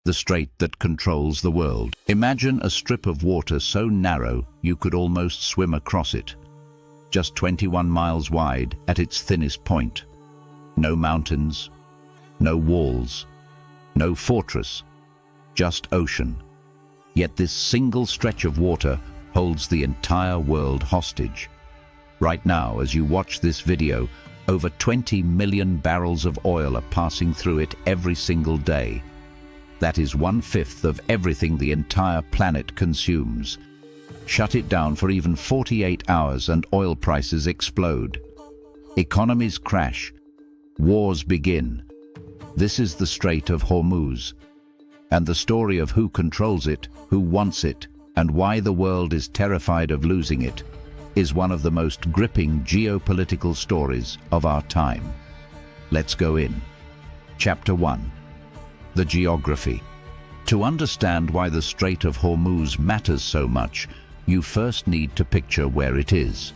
the strait that controls the world. Imagine a strip of water so narrow you could almost swim across it. Just 21 miles wide at its thinnest point. No mountains, no walls, no fortress, just ocean. Yet this single stretch of water holds the entire world hostage. Right now, as you watch this video, over 20 million barrels of oil are passing through it every single day. That is 1/5 of everything the entire planet consumes. Shut it down for even 48 hours and oil prices explode. Economies crash. Wars begin. This is the Strait of Hormuz. And the story of who controls it, who wants it, and why the world is terrified of losing it, is one of the most gripping geopolitical stories of our time. Let's go in. Chapter 1. The geography. To understand why the Strait of Hormuz matters so much, you first need to picture where it is.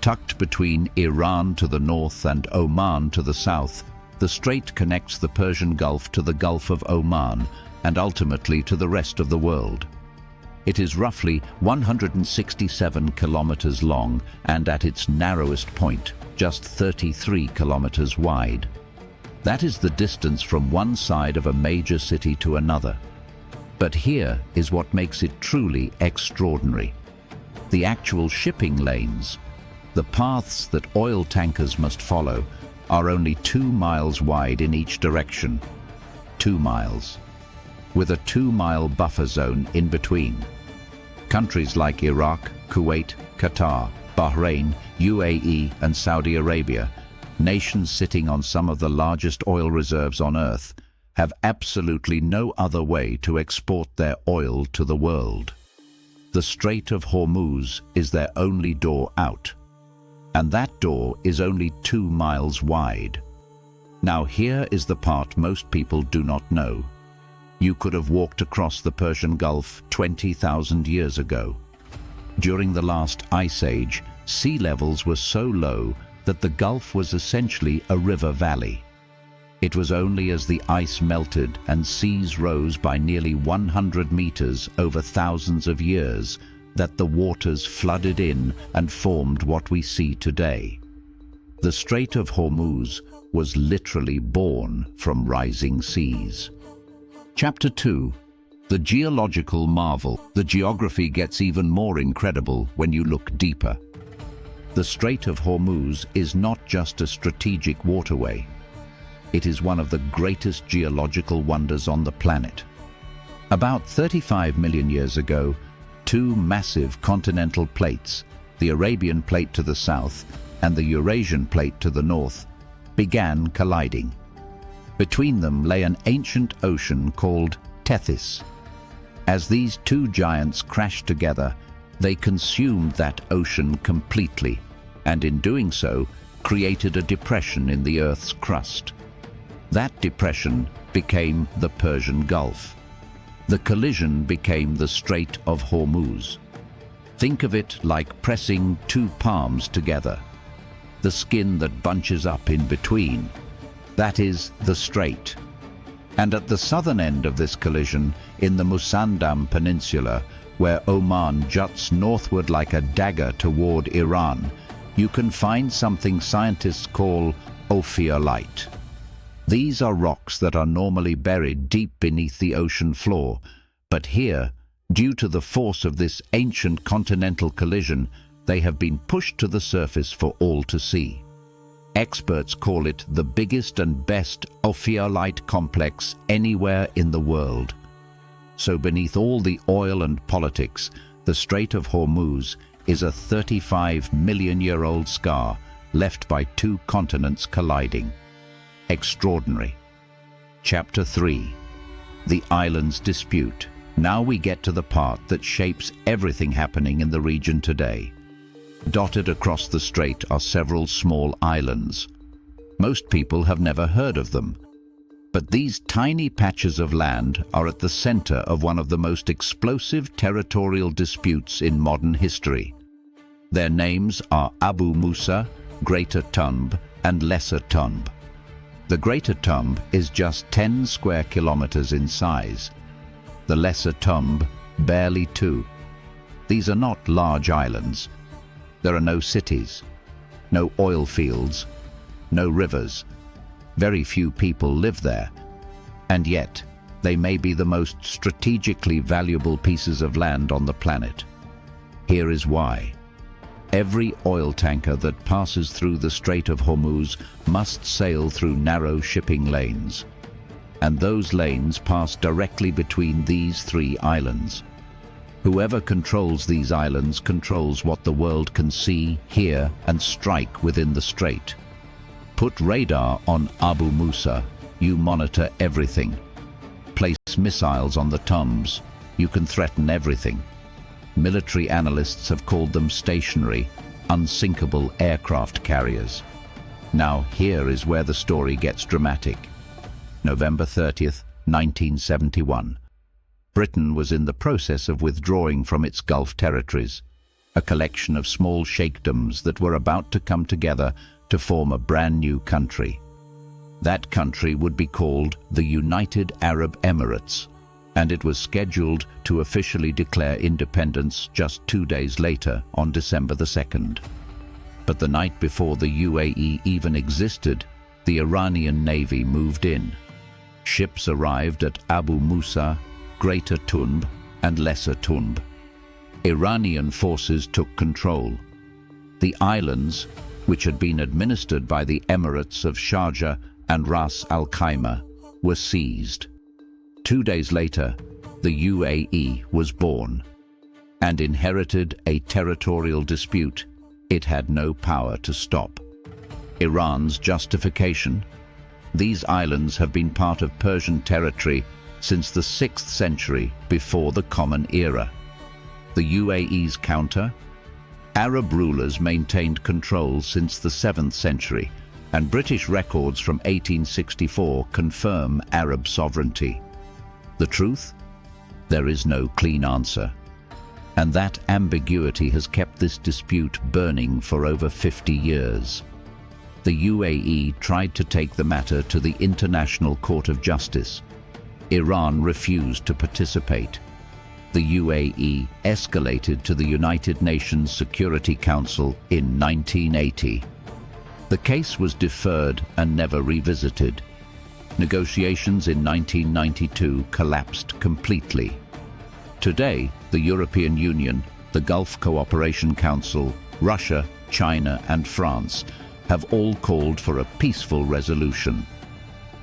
Tucked between Iran to the north and Oman to the south, the strait connects the Persian Gulf to the Gulf of Oman and ultimately to the rest of the world. It is roughly 167 kilometers long and at its narrowest point, just 33 kilometers wide. That is the distance from one side of a major city to another. But here is what makes it truly extraordinary. The actual shipping lanes, the paths that oil tankers must follow, are only 2 miles wide in each direction. 2 miles. With a 2-mile buffer zone in between. Countries like Iraq, Kuwait, Qatar, Bahrain, UAE and Saudi Arabia, nations sitting on some of the largest oil reserves on Earth, have absolutely no other way to export their oil to the world. The Strait of Hormuz is their only door out. And that door is only 2 miles wide. Now here is the part most people do not know. You could have walked across the Persian Gulf 20,000 years ago. During the last ice age, sea levels were so low that the Gulf was essentially a river valley. It was only as the ice melted and seas rose by nearly 100 meters over thousands of years that the waters flooded in and formed what we see today. The Strait of Hormuz was literally born from rising seas. Chapter 2. The geological marvel. The geography gets even more incredible when you look deeper. The Strait of Hormuz is not just a strategic waterway. It is one of the greatest geological wonders on the planet. About 35 million years ago, 2 massive continental plates, the Arabian Plate to the south and the Eurasian Plate to the north, began colliding. Between them lay an ancient ocean called Tethys. As these 2 giants crashed together, they consumed that ocean completely, and in doing so, created a depression in the Earth's crust. That depression became the Persian Gulf. The collision became the Strait of Hormuz. Think of it like pressing 2 palms together. The skin that bunches up in between, that is the strait. And at the southern end of this collision, in the Musandam Peninsula, where Oman juts northward like a dagger toward Iran, you can find something scientists call ophiolite. These are rocks that are normally buried deep beneath the ocean floor, but here, due to the force of this ancient continental collision, they have been pushed to the surface for all to see. Experts call it the biggest and best ophiolite complex anywhere in the world. So beneath all the oil and politics, the Strait of Hormuz is a 35-million-year-old scar left by 2 continents colliding. Extraordinary. Chapter 3. The Islands Dispute. Now we get to the part that shapes everything happening in the region today. Dotted across the strait are several small islands. Most people have never heard of them. But these tiny patches of land are at the center of one of the most explosive territorial disputes in modern history. Their names are Abu Musa, Greater Tunb, and Lesser Tunb. The Greater Tomb is just 10 square kilometers in size. The Lesser Tomb, barely 2. These are not large islands. There are no cities, no oil fields, no rivers. Very few people live there. And yet, they may be the most strategically valuable pieces of land on the planet. Here is why. Every oil tanker that passes through the Strait of Hormuz must sail through narrow shipping lanes. And those lanes pass directly between these 3 islands. Whoever controls these islands controls what the world can see, hear, and strike within the strait. Put radar on Abu Musa, you monitor everything. Place missiles on the tombs, you can threaten everything. Military analysts have called them stationary, unsinkable aircraft carriers. Now here is where the story gets dramatic. November 30th, 1971. Britain was in the process of withdrawing from its Gulf territories, a collection of small sheikdoms that were about to come together to form a brand new country. That country would be called the United Arab Emirates, and it was scheduled to officially declare independence just 2 days later on December the 2nd. But the night before the UAE even existed, the Iranian Navy moved in. Ships arrived at Abu Musa, Greater Tomb, and Lesser Tomb. Iranian forces took control. The islands, which had been administered by the Emirates of Sharjah and Ras Al Khaimah, were seized. 2 days later, the UAE was born and inherited a territorial dispute it had no power to stop. Iran's justification? These islands have been part of Persian territory since the 6th century before the Common Era. The UAE's counter? Arab rulers maintained control since the 7th century, and British records from 1864 confirm Arab sovereignty. The truth? There is no clean answer. And that ambiguity has kept this dispute burning for over 50 years. The UAE tried to take the matter to the International Court of Justice. Iran refused to participate. The UAE escalated to the United Nations Security Council in 1980. The case was deferred and never revisited. Negotiations in 1992 collapsed completely. Today, the European Union, the Gulf Cooperation Council, Russia, China, and France have all called for a peaceful resolution.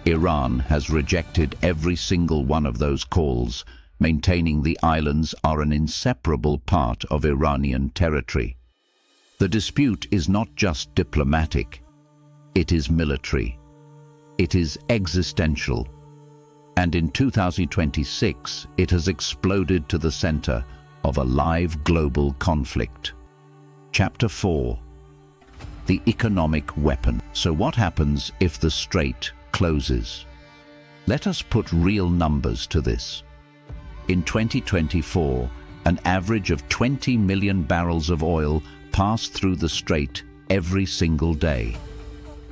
Iran has rejected every single one of those calls, maintaining the islands are an inseparable part of Iranian territory. The dispute is not just diplomatic, it is military. It is existential. And in 2026, it has exploded to the center of a live global conflict. Chapter 4. The economic weapon. So what happens if the strait closes? Let us put real numbers to this. In 2024, an average of 20 million barrels of oil passed through the strait every single day.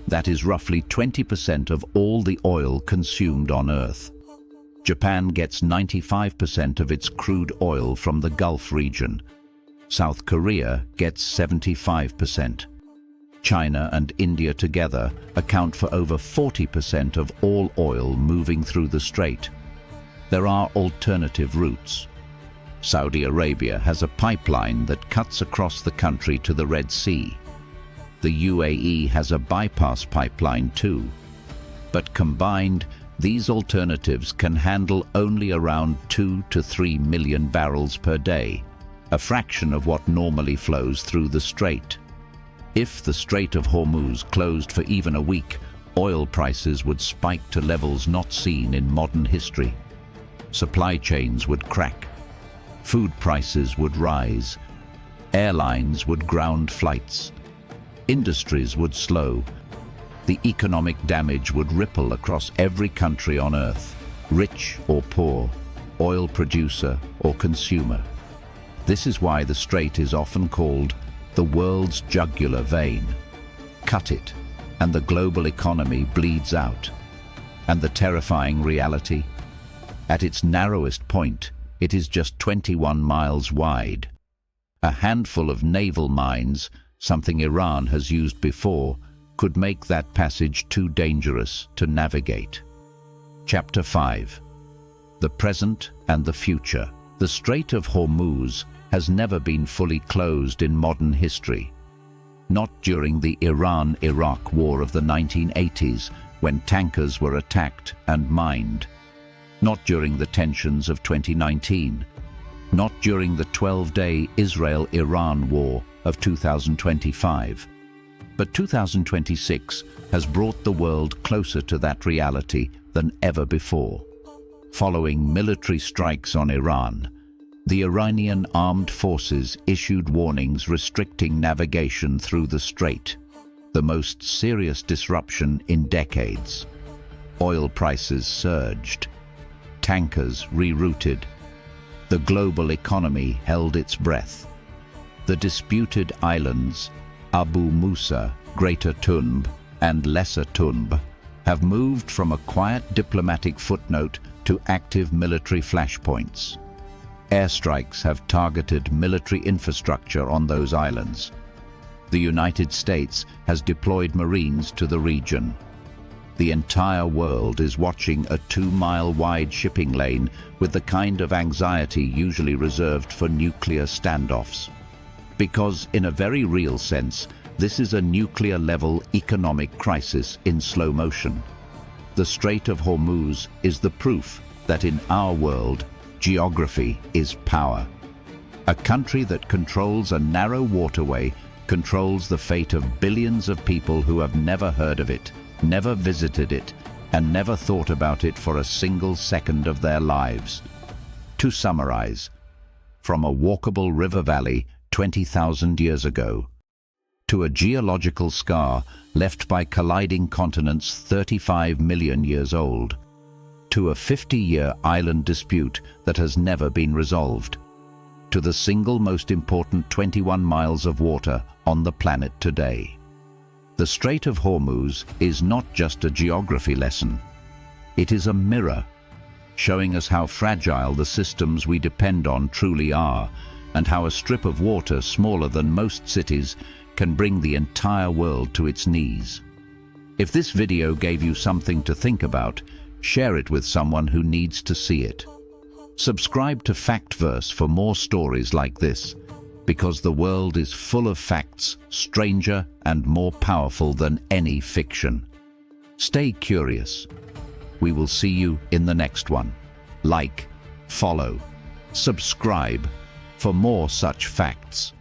That is roughly 20% of all the oil consumed on Earth. Japan gets 95% of its crude oil from the Gulf region. South Korea gets 75%. China and India together account for over 40% of all oil moving through the strait. There are alternative routes. Saudi Arabia has a pipeline that cuts across the country to the Red Sea. The UAE has a bypass pipeline too. But combined, these alternatives can handle only around 2 to 3 million barrels per day, a fraction of what normally flows through the strait. If the Strait of Hormuz closed for even a week, oil prices would spike to levels not seen in modern history. Supply chains would crack. Food prices would rise. Airlines would ground flights. Industries would slow. The economic damage would ripple across every country on Earth, rich or poor, oil producer or consumer. This is why the strait is often called the world's jugular vein. Cut it, and the global economy bleeds out. And the terrifying reality? At its narrowest point, it is just 21 miles wide. A handful of naval mines, something Iran has used before, could make that passage too dangerous to navigate. Chapter 5. The Present and the Future. The Strait of Hormuz has never been fully closed in modern history. Not during the Iran-Iraq War of the 1980s, when tankers were attacked and mined. Not during the tensions of 2019. Not during the 12-day Israel-Iran War of 2025. But 2026 has brought the world closer to that reality than ever before. Following military strikes on Iran, the Iranian armed forces issued warnings restricting navigation through the strait, the most serious disruption in decades. Oil prices surged. Tankers rerouted. The global economy held its breath. The disputed islands, Abu Musa, Greater Tunb, and Lesser Tunb, have moved from a quiet diplomatic footnote to active military flashpoints. Airstrikes have targeted military infrastructure on those islands. The United States has deployed Marines to the region. The entire world is watching a 2-mile-wide shipping lane with the kind of anxiety usually reserved for nuclear standoffs. Because, in a very real sense, this is a nuclear-level economic crisis in slow motion. The Strait of Hormuz is the proof that in our world, geography is power. A country that controls a narrow waterway controls the fate of billions of people who have never heard of it, never visited it, and never thought about it for a single second of their lives. To summarize, from a walkable river valley 20,000 years ago, to a geological scar left by colliding continents 35 million years old, to a 50-year island dispute that has never been resolved, to the single most important 21 miles of water on the planet today. The Strait of Hormuz is not just a geography lesson. It is a mirror, showing us how fragile the systems we depend on truly are, and how a strip of water smaller than most cities can bring the entire world to its knees. If this video gave you something to think about, share it with someone who needs to see it. Subscribe to Factverse for more stories like this, because the world is full of facts stranger and more powerful than any fiction. Stay curious. We will see you in the next one. Like, follow, subscribe for more such facts.